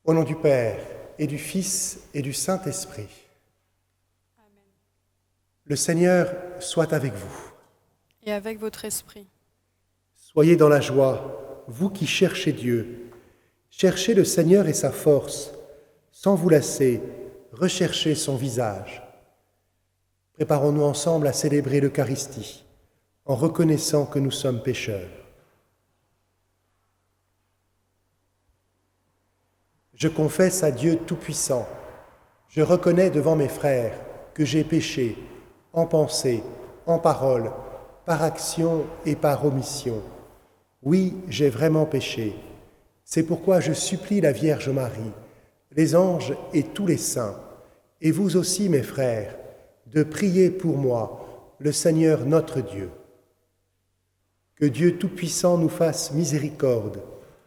Au nom du Père, et du Fils, et du Saint-Esprit. Amen. Le Seigneur soit avec vous. Et avec votre esprit. Soyez dans la joie, vous qui cherchez Dieu. Cherchez le Seigneur et sa force. Sans vous lasser, recherchez son visage. Préparons-nous ensemble à célébrer l'Eucharistie, en reconnaissant que nous sommes pécheurs. Je confesse à Dieu Tout-Puissant, je reconnais devant mes frères que j'ai péché en pensée, en parole, par action et par omission. Oui, j'ai vraiment péché. C'est pourquoi je supplie la Vierge Marie, les anges et tous les saints, et vous aussi mes frères, de prier pour moi, le Seigneur notre Dieu. Que Dieu Tout-Puissant nous fasse miséricorde,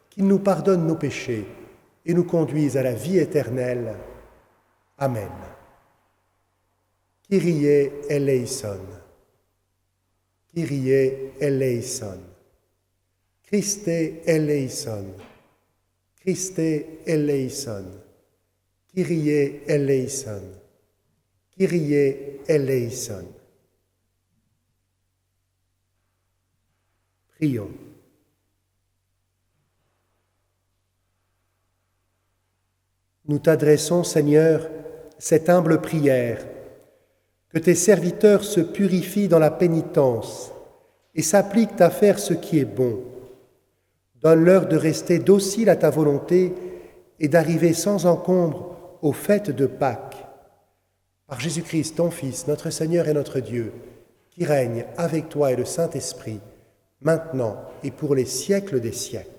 qu'il nous pardonne nos péchés, et nous conduise à la vie éternelle. Amen. Kyrie eleison. Kyrie eleison. Christe eleison. Christe eleison. Kyrie eleison. Kyrie eleison. Prions. Nous t'adressons, Seigneur, cette humble prière, que tes serviteurs se purifient dans la pénitence et s'appliquent à faire ce qui est bon. Donne-leur de rester dociles à ta volonté et d'arriver sans encombre aux fêtes de Pâques. Par Jésus-Christ, ton Fils, notre Seigneur et notre Dieu, qui règne avec toi et le Saint-Esprit, maintenant et pour les siècles des siècles.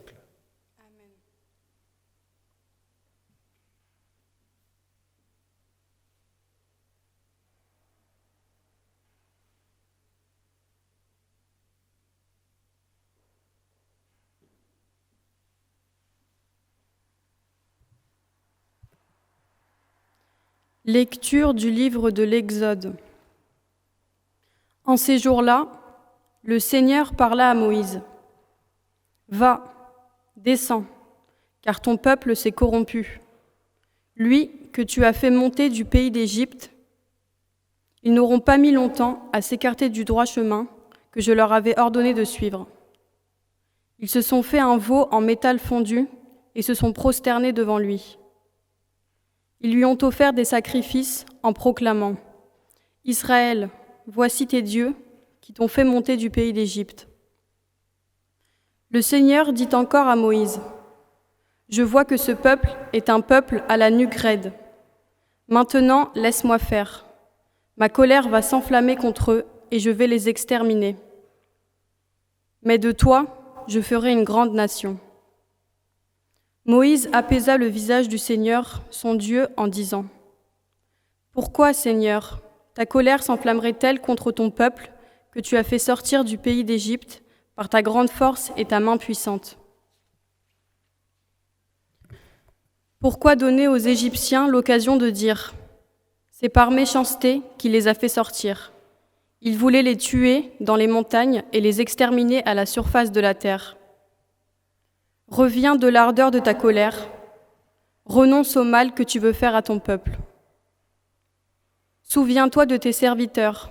Lecture du livre de l'Exode. En ces jours-là, le Seigneur parla à Moïse. « Va, descends, car ton peuple s'est corrompu. Lui que tu as fait monter du pays d'Égypte, ils n'auront pas mis longtemps à s'écarter du droit chemin que je leur avais ordonné de suivre. Ils se sont fait un veau en métal fondu et se sont prosternés devant lui. Ils lui ont offert des sacrifices en proclamant « Israël, voici tes dieux qui t'ont fait monter du pays d'Égypte. » Le Seigneur dit encore à Moïse « Je vois que ce peuple est un peuple à la nuque raide. Maintenant, laisse-moi faire. Ma colère va s'enflammer contre eux et je vais les exterminer. Mais de toi, je ferai une grande nation. » Moïse apaisa le visage du Seigneur, son Dieu, en disant « Pourquoi, Seigneur, ta colère s'enflammerait-elle contre ton peuple que tu as fait sortir du pays d'Égypte par ta grande force et ta main puissante? Pourquoi donner aux Égyptiens l'occasion de dire « C'est par méchanceté qu'il les a fait sortir. Il voulait les tuer dans les montagnes et les exterminer à la surface de la terre. » Reviens de l'ardeur de ta colère, renonce au mal que tu veux faire à ton peuple. Souviens-toi de tes serviteurs,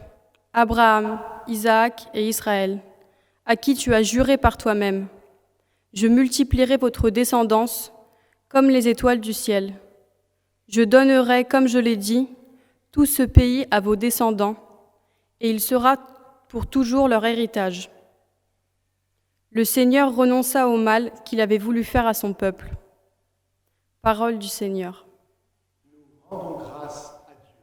Abraham, Isaac et Israël, à qui tu as juré par toi-même. Je multiplierai votre descendance comme les étoiles du ciel. Je donnerai, comme je l'ai dit, tout ce pays à vos descendants, et il sera pour toujours leur héritage. Le Seigneur renonça au mal qu'il avait voulu faire à son peuple. Parole du Seigneur. Nous rendons grâce à Dieu.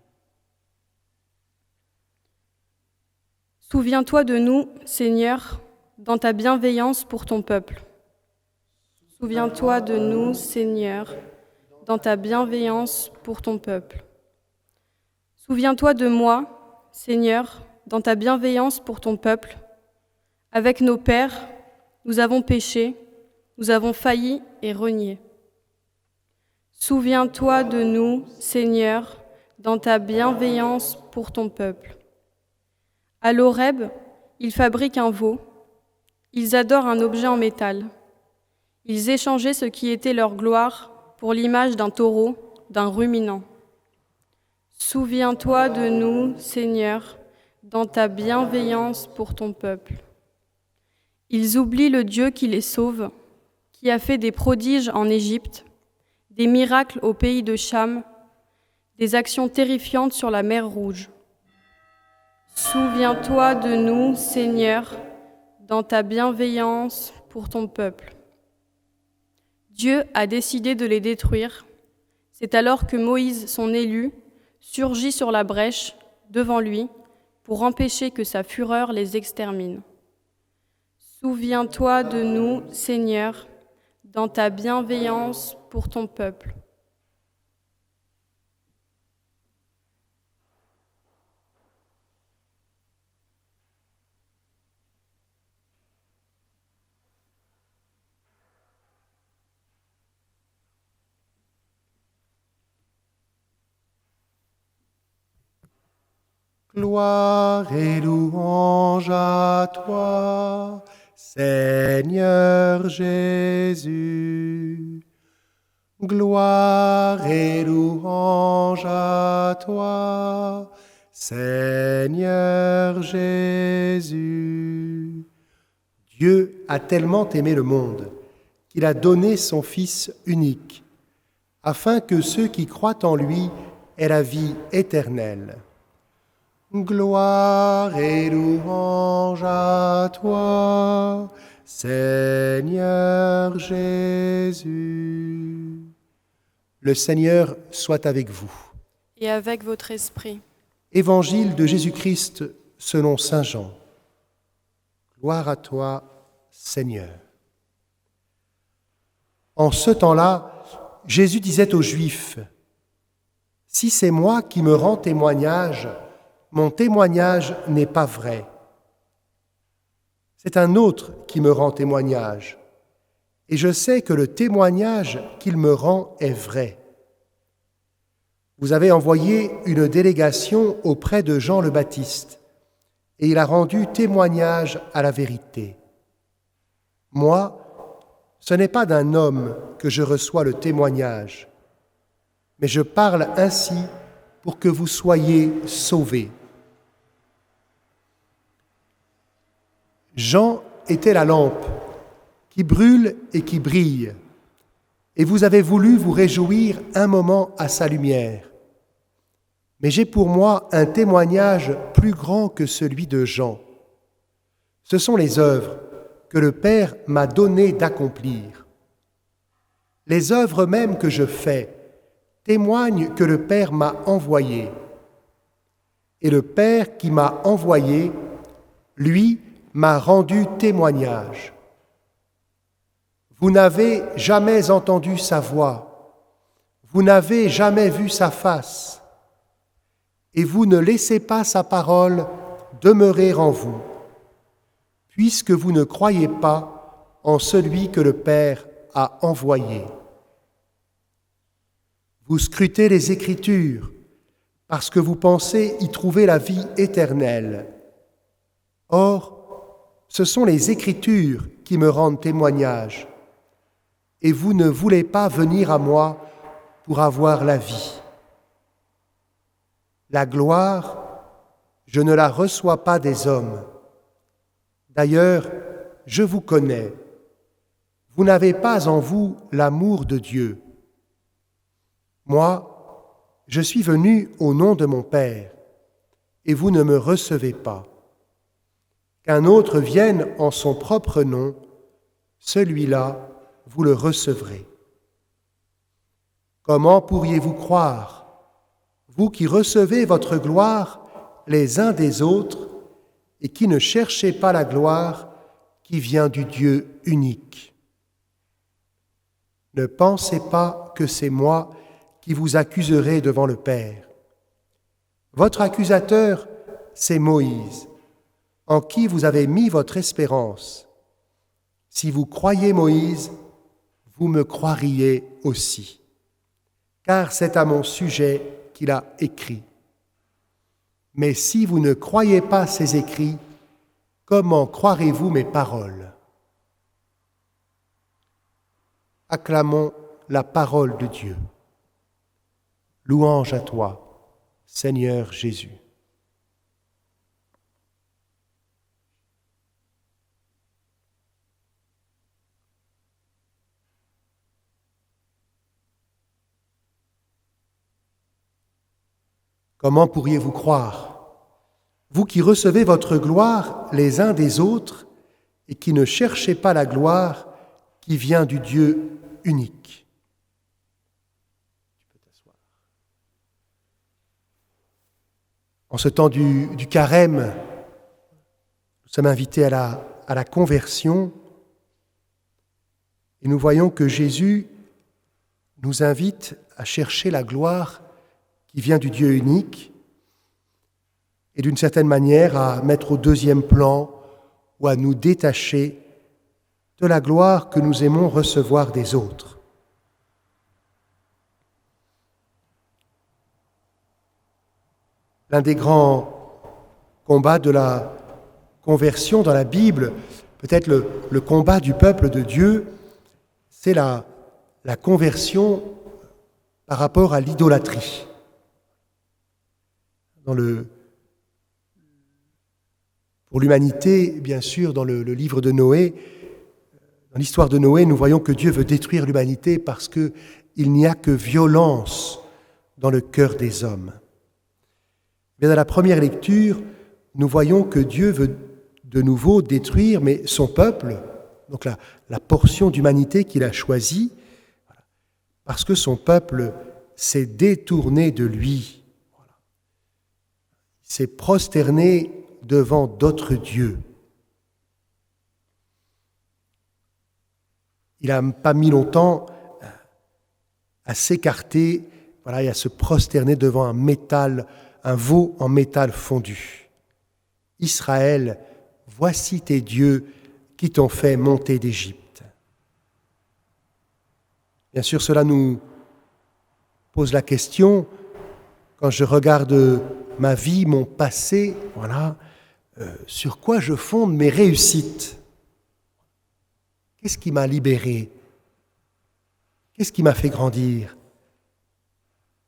Souviens-toi de nous, Seigneur, dans ta bienveillance pour ton peuple. Souviens-toi de nous, Seigneur, dans ta bienveillance pour ton peuple. Souviens-toi de moi, Seigneur, dans ta bienveillance pour ton peuple. Avec nos pères, nous avons péché, nous avons failli et renié. Souviens-toi de nous, Seigneur, dans ta bienveillance pour ton peuple. À l'Horeb, ils fabriquent un veau, ils adorent un objet en métal. Ils échangeaient ce qui était leur gloire pour l'image d'un taureau, d'un ruminant. Souviens-toi de nous, Seigneur, dans ta bienveillance pour ton peuple. Ils oublient le Dieu qui les sauve, qui a fait des prodiges en Égypte, des miracles au pays de Cham, des actions terrifiantes sur la mer Rouge. Souviens-toi de nous, Seigneur, dans ta bienveillance pour ton peuple. Dieu a décidé de les détruire. C'est alors que Moïse, son élu, surgit sur la brèche devant lui pour empêcher que sa fureur les extermine. Souviens-toi de nous, Seigneur, dans ta bienveillance pour ton peuple. Gloire et louange à toi, Seigneur Jésus. Gloire et louange à toi, Seigneur Jésus. Dieu a tellement aimé le monde qu'il a donné son Fils unique, afin que ceux qui croient en lui aient la vie éternelle. Gloire et louange à toi, Seigneur Jésus. Le Seigneur soit avec vous. Et avec votre esprit. Évangile de Jésus-Christ selon saint Jean. Gloire à toi, Seigneur. En ce temps-là, Jésus disait aux Juifs, « Si c'est moi qui me rends témoignage, mon témoignage n'est pas vrai. C'est un autre qui me rend témoignage, et je sais que le témoignage qu'il me rend est vrai. Vous avez envoyé une délégation auprès de Jean le Baptiste, et il a rendu témoignage à la vérité. Moi, ce n'est pas d'un homme que je reçois le témoignage, mais je parle ainsi pour que vous soyez sauvés. » Jean était la lampe qui brûle et qui brille, et vous avez voulu vous réjouir un moment à sa lumière. Mais j'ai pour moi un témoignage plus grand que celui de Jean. Ce sont les œuvres que le Père m'a donné d'accomplir. Les œuvres mêmes que je fais témoignent que le Père m'a envoyé. Et le Père qui m'a envoyé, lui, m'a rendu témoignage. Vous n'avez jamais entendu sa voix, vous n'avez jamais vu sa face, et vous ne laissez pas sa parole demeurer en vous, puisque vous ne croyez pas en celui que le Père a envoyé. Vous scrutez les Écritures, parce que vous pensez y trouver la vie éternelle. Or, ce sont les Écritures qui me rendent témoignage, et vous ne voulez pas venir à moi pour avoir la vie. La gloire, je ne la reçois pas des hommes. D'ailleurs, je vous connais. Vous n'avez pas en vous l'amour de Dieu. Moi, je suis venu au nom de mon Père, et vous ne me recevez pas. Qu'un autre vienne en son propre nom, celui-là, vous le recevrez. Comment pourriez-vous croire, vous qui recevez votre gloire les uns des autres et qui ne cherchez pas la gloire qui vient du Dieu unique? Ne pensez pas que c'est moi qui vous accuserai devant le Père. Votre accusateur, c'est Moïse, en qui vous avez mis votre espérance. Si vous croyez Moïse, vous me croiriez aussi, car c'est à mon sujet qu'il a écrit. Mais si vous ne croyez pas ces écrits, comment croirez-vous mes paroles? Acclamons la parole de Dieu. Louange à toi, Seigneur Jésus. Comment pourriez-vous croire, vous qui recevez votre gloire les uns des autres et qui ne cherchez pas la gloire qui vient du Dieu unique? En ce temps du carême, nous sommes invités à la conversion et nous voyons que Jésus nous invite à chercher la gloire qui vient du Dieu unique et d'une certaine manière à mettre au deuxième plan ou à nous détacher de la gloire que nous aimons recevoir des autres. L'un des grands combats de la conversion dans la Bible, peut-être le combat du peuple de Dieu, c'est la conversion par rapport à l'idolâtrie. Pour l'humanité, bien sûr, dans le livre de Noé, dans l'histoire de Noé, nous voyons que Dieu veut détruire l'humanité parce qu'il n'y a que violence dans le cœur des hommes. Mais dans la première lecture, nous voyons que Dieu veut de nouveau détruire, mais son peuple, donc la portion d'humanité qu'il a choisie, parce que son peuple s'est détourné de lui. Il s'est prosterné devant d'autres dieux. Il n'a pas mis longtemps à s'écarter, et à se prosterner devant un veau en métal fondu. Israël, voici tes dieux qui t'ont fait monter d'Égypte. Bien sûr, cela nous pose la question, quand je regarde ma vie, mon passé, sur quoi je fonde mes réussites? Qu'est-ce qui m'a libéré? Qu'est-ce qui m'a fait grandir?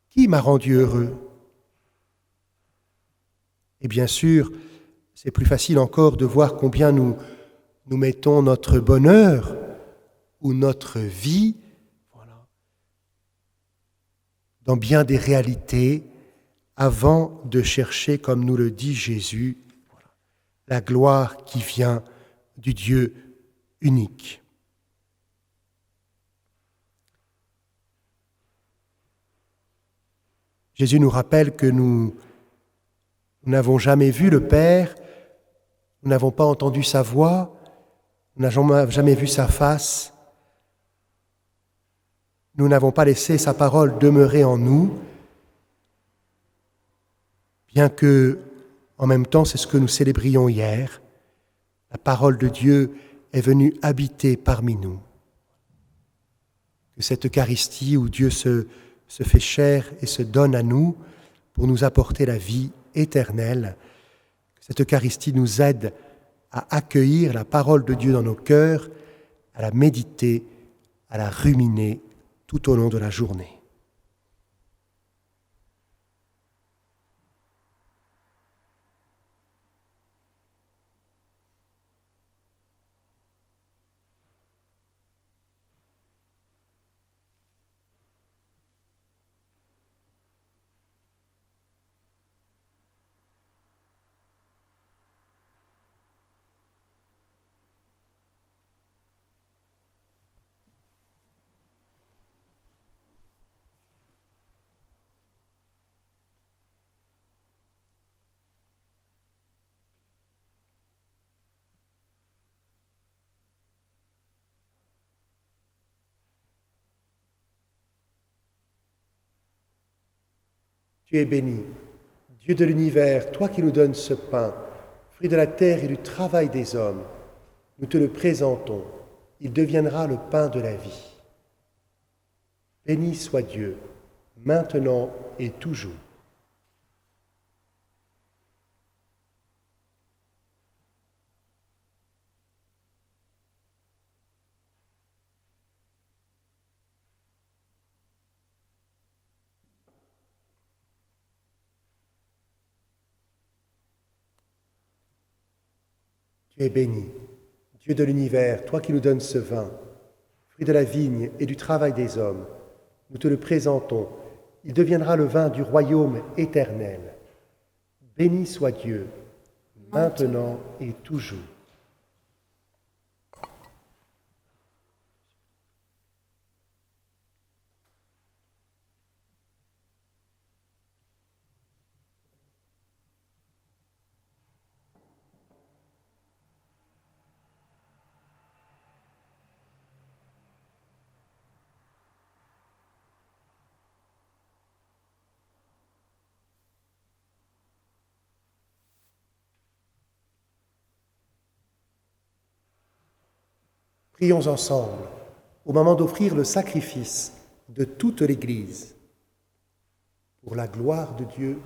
Qui m'a rendu heureux? Et bien sûr, c'est plus facile encore de voir combien nous mettons notre bonheur ou notre vie dans bien des réalités avant de chercher, comme nous le dit Jésus, la gloire qui vient du Dieu unique. Jésus nous rappelle que nous n'avons jamais vu le Père, nous n'avons pas entendu sa voix, nous n'avons jamais vu sa face, nous n'avons pas laissé sa parole demeurer en nous, bien que, en même temps, c'est ce que nous célébrions hier, la parole de Dieu est venue habiter parmi nous. Que cette Eucharistie où Dieu se fait chair et se donne à nous pour nous apporter la vie éternelle, que cette Eucharistie nous aide à accueillir la parole de Dieu dans nos cœurs, à la méditer, à la ruminer tout au long de la journée. Tu es béni, Dieu de l'univers, toi qui nous donnes ce pain, fruit de la terre et du travail des hommes. Nous te le présentons, il deviendra le pain de la vie. Béni soit Dieu, maintenant et toujours. Tu es béni, Dieu de l'univers, toi qui nous donnes ce vin, fruit de la vigne et du travail des hommes. Nous te le présentons. Il deviendra le vin du royaume éternel. Béni soit Dieu, maintenant et toujours. Prions ensemble au moment d'offrir le sacrifice de toute l'Église. Pour la gloire de Dieu.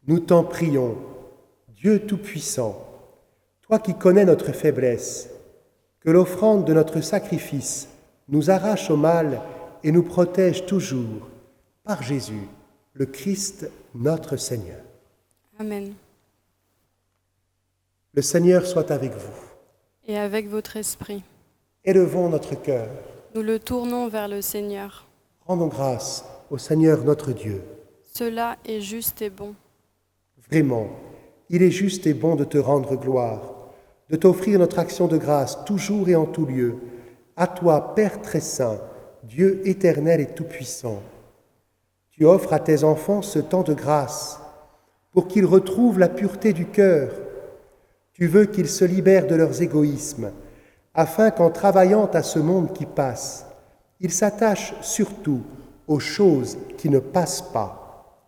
Nous t'en prions, Dieu Tout-Puissant, toi qui connais notre faiblesse, que l'offrande de notre sacrifice nous arrache au mal et nous protège toujours, par Jésus, le Christ, notre Seigneur. Amen. Le Seigneur soit avec vous. Et avec votre esprit. Élevons notre cœur. Nous le tournons vers le Seigneur. Rendons grâce au Seigneur notre Dieu. Cela est juste et bon. Vraiment, il est juste et bon de te rendre gloire, de t'offrir notre action de grâce toujours et en tout lieu, à toi, Père très saint, Dieu éternel et tout-puissant. Tu offres à tes enfants ce temps de grâce pour qu'ils retrouvent la pureté du cœur. Tu veux qu'ils se libèrent de leurs égoïsmes, afin qu'en travaillant à ce monde qui passe, ils s'attachent surtout aux choses qui ne passent pas.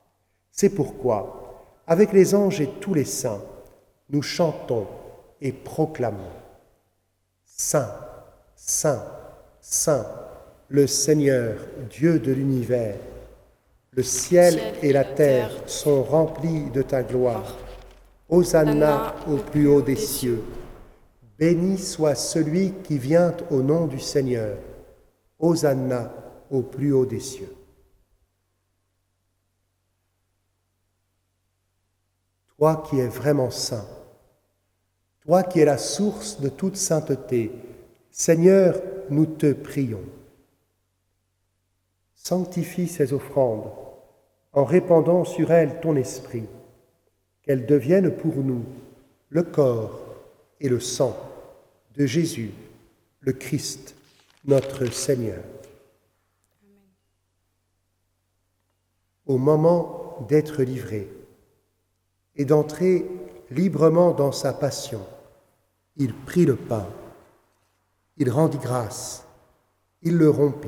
C'est pourquoi, avec les anges et tous les saints, nous chantons et proclamons. Saint, Saint, Saint, le Seigneur, Dieu de l'univers, le ciel et la terre sont remplis de ta gloire. Hosanna au plus haut des cieux. Béni soit celui qui vient au nom du Seigneur. Hosanna au plus haut des cieux. Toi qui es vraiment saint, toi qui es la source de toute sainteté, Seigneur, nous te prions. Sanctifie ces offrandes en répandant sur elles ton esprit, qu'elles deviennent pour nous le corps et le sang de Jésus, le Christ, notre Seigneur. Amen. Au moment d'être livré et d'entrer librement dans sa passion, il prit le pain, il rendit grâce, il le rompit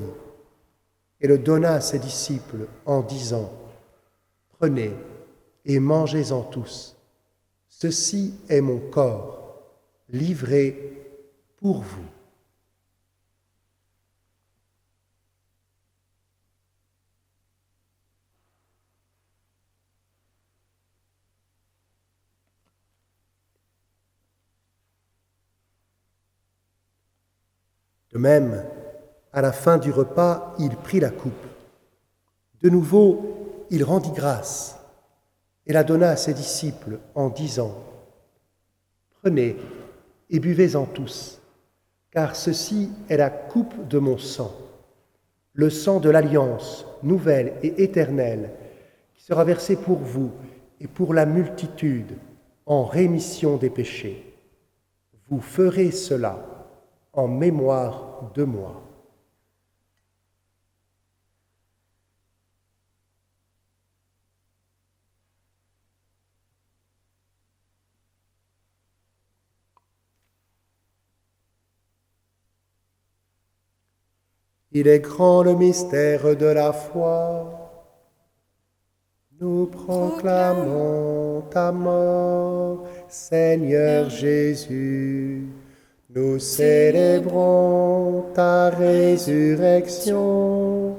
et le donna à ses disciples en disant : « Prenez et mangez-en tous. Ceci est mon corps, livré pour vous. » De même, à la fin du repas, il prit la coupe. De nouveau, il rendit grâce et la donna à ses disciples en disant : « Prenez et buvez-en tous, car ceci est la coupe de mon sang, le sang de l'alliance nouvelle et éternelle, qui sera versé pour vous et pour la multitude en rémission des péchés. Vous ferez cela en mémoire de moi. » Il est grand le mystère de la foi. Nous proclamons ta mort, Seigneur Jésus. Nous célébrons ta résurrection.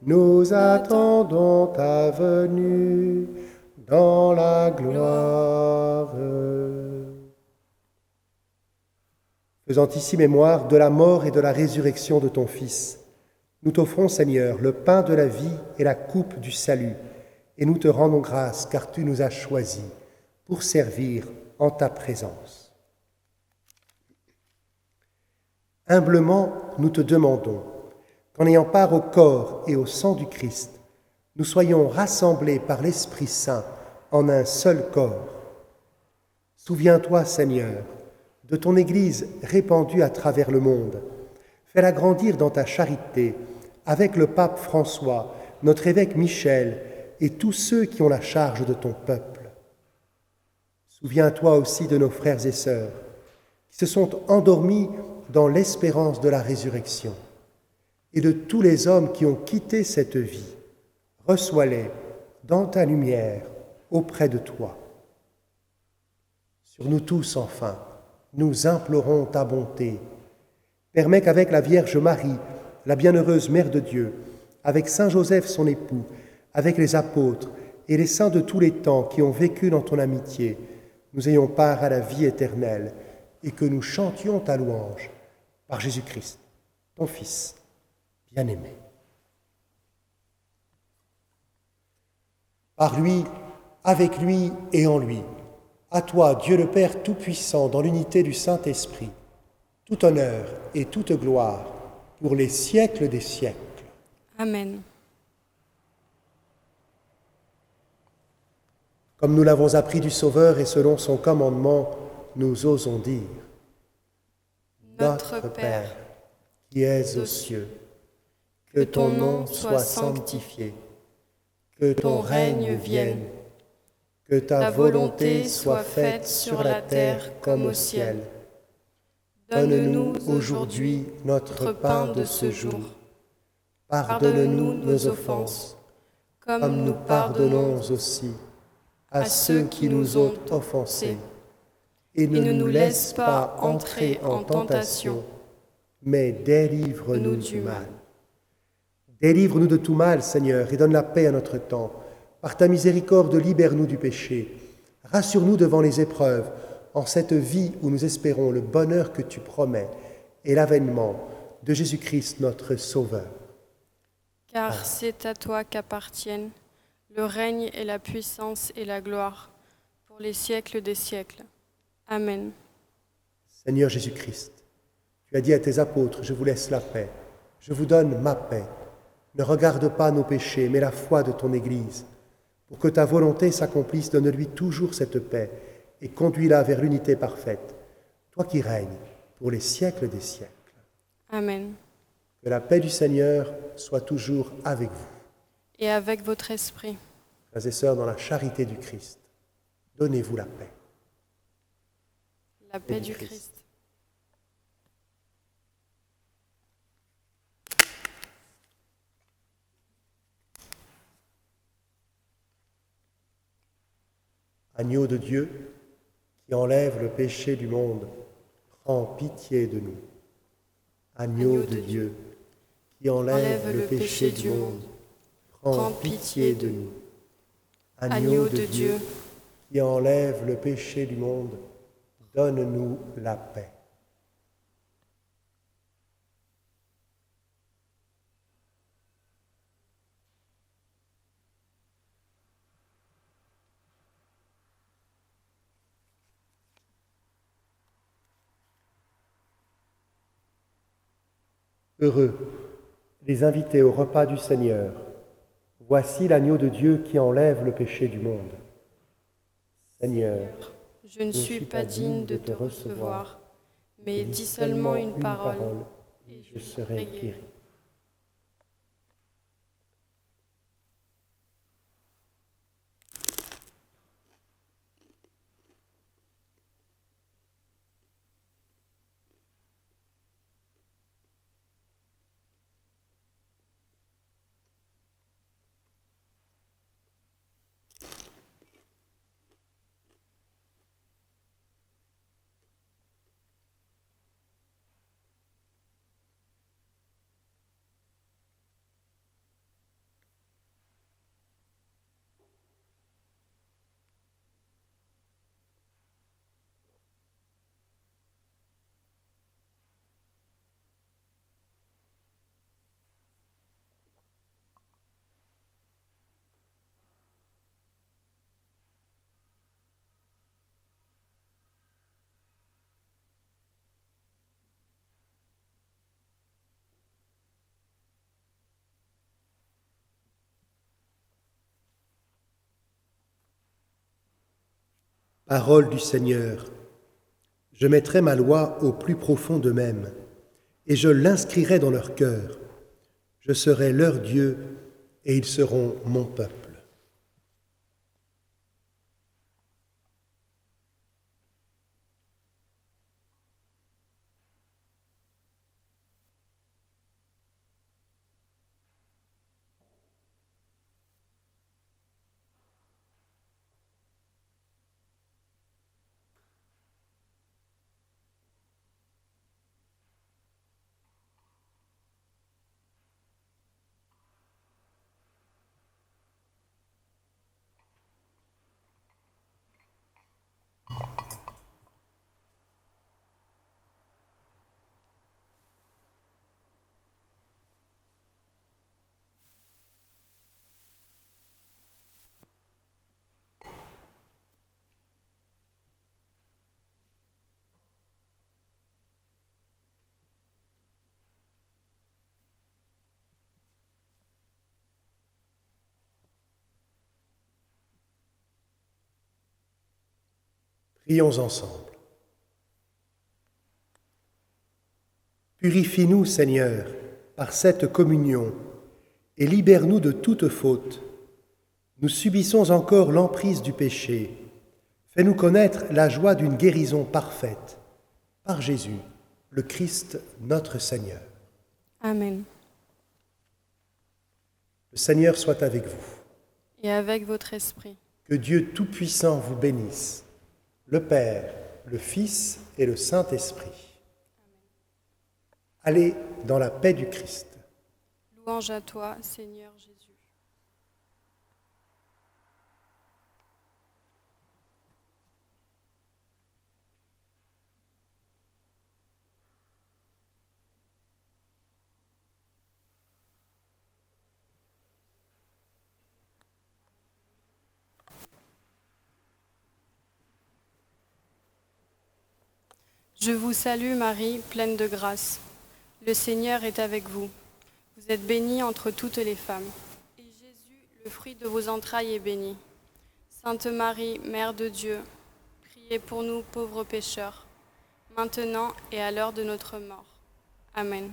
Nous attendons ta venue dans la gloire. Faisant ici mémoire de la mort et de la résurrection de ton Fils, nous t'offrons, Seigneur, le pain de la vie et la coupe du salut, et nous te rendons grâce car tu nous as choisis pour servir en ta présence. Humblement, nous te demandons qu'en ayant part au corps et au sang du Christ, nous soyons rassemblés par l'Esprit Saint en un seul corps. Souviens-toi, Seigneur, de ton Église répandue à travers le monde. Fais-la grandir dans ta charité avec le pape François, notre évêque Michel et tous ceux qui ont la charge de ton peuple. Souviens-toi aussi de nos frères et sœurs qui se sont endormis dans l'espérance de la résurrection et de tous les hommes qui ont quitté cette vie. Reçois-les dans ta lumière auprès de toi. Sur nous tous, enfin, nous implorons ta bonté. Permets qu'avec la Vierge Marie, la bienheureuse Mère de Dieu, avec Saint Joseph son époux, avec les apôtres et les saints de tous les temps qui ont vécu dans ton amitié, nous ayons part à la vie éternelle et que nous chantions ta louange par Jésus-Christ, ton Fils bien-aimé. Par lui, avec lui et en lui, à toi, Dieu le Père Tout-Puissant, dans l'unité du Saint-Esprit, tout honneur et toute gloire pour les siècles des siècles. Amen. Comme nous l'avons appris du Sauveur et selon son commandement, nous osons dire: Notre Père, qui es aux cieux, que ton nom soit sanctifié, que ton règne vienne, que ta volonté soit faite sur la terre comme au ciel. Donne-nous aujourd'hui notre pain de ce jour. Pardonne-nous nos offenses, comme nous pardonnons aussi à ceux qui nous ont offensés. Et ne nous laisse pas entrer en tentation, mais délivre-nous du mal. Délivre-nous de tout mal, Seigneur, et donne la paix à notre temps. Par ta miséricorde, libère-nous du péché. Rassure-nous devant les épreuves, en cette vie où nous espérons le bonheur que tu promets et l'avènement de Jésus-Christ, notre Sauveur. Car c'est à toi qu'appartiennent le règne et la puissance et la gloire pour les siècles des siècles. Amen. Seigneur Jésus-Christ, tu as dit à tes apôtres: je vous laisse la paix, je vous donne ma paix. Ne regarde pas nos péchés, mais la foi de ton Église. Pour que ta volonté s'accomplisse, donne-lui toujours cette paix et conduis-la vers l'unité parfaite, toi qui règnes pour les siècles des siècles. Amen. Que la paix du Seigneur soit toujours avec vous. Et avec votre esprit. Frères et sœurs, dans la charité du Christ, donnez-vous la paix. La paix du Christ. Agneau de Dieu, qui enlève le péché du monde, prends pitié de nous. Agneau de Dieu, qui enlève le péché du monde, prends pitié de nous. Agneau de Dieu, qui enlève le péché du monde, donne-nous la paix. Heureux les invités au repas du Seigneur. Voici l'agneau de Dieu qui enlève le péché du monde. Seigneur, je ne suis pas digne de te recevoir, mais dis seulement une parole, et je serai guéri. Parole du Seigneur. Je mettrai ma loi au plus profond d'eux-mêmes, et je l'inscrirai dans leur cœur. Je serai leur Dieu, et ils seront mon peuple. Prions ensemble. Purifie-nous, Seigneur, par cette communion, et libère-nous de toute faute. Nous subissons encore l'emprise du péché. Fais-nous connaître la joie d'une guérison parfaite. Par Jésus, le Christ, notre Seigneur. Amen. Le Seigneur soit avec vous. Et avec votre esprit. Que Dieu Tout-Puissant vous bénisse, le Père, le Fils et le Saint-Esprit. Allez dans la paix du Christ. Louange à toi, Seigneur Jésus. Je vous salue Marie, pleine de grâce. Le Seigneur est avec vous. Vous êtes bénie entre toutes les femmes. Et Jésus, le fruit de vos entrailles, est béni. Sainte Marie, Mère de Dieu, priez pour nous pauvres pécheurs, maintenant et à l'heure de notre mort. Amen.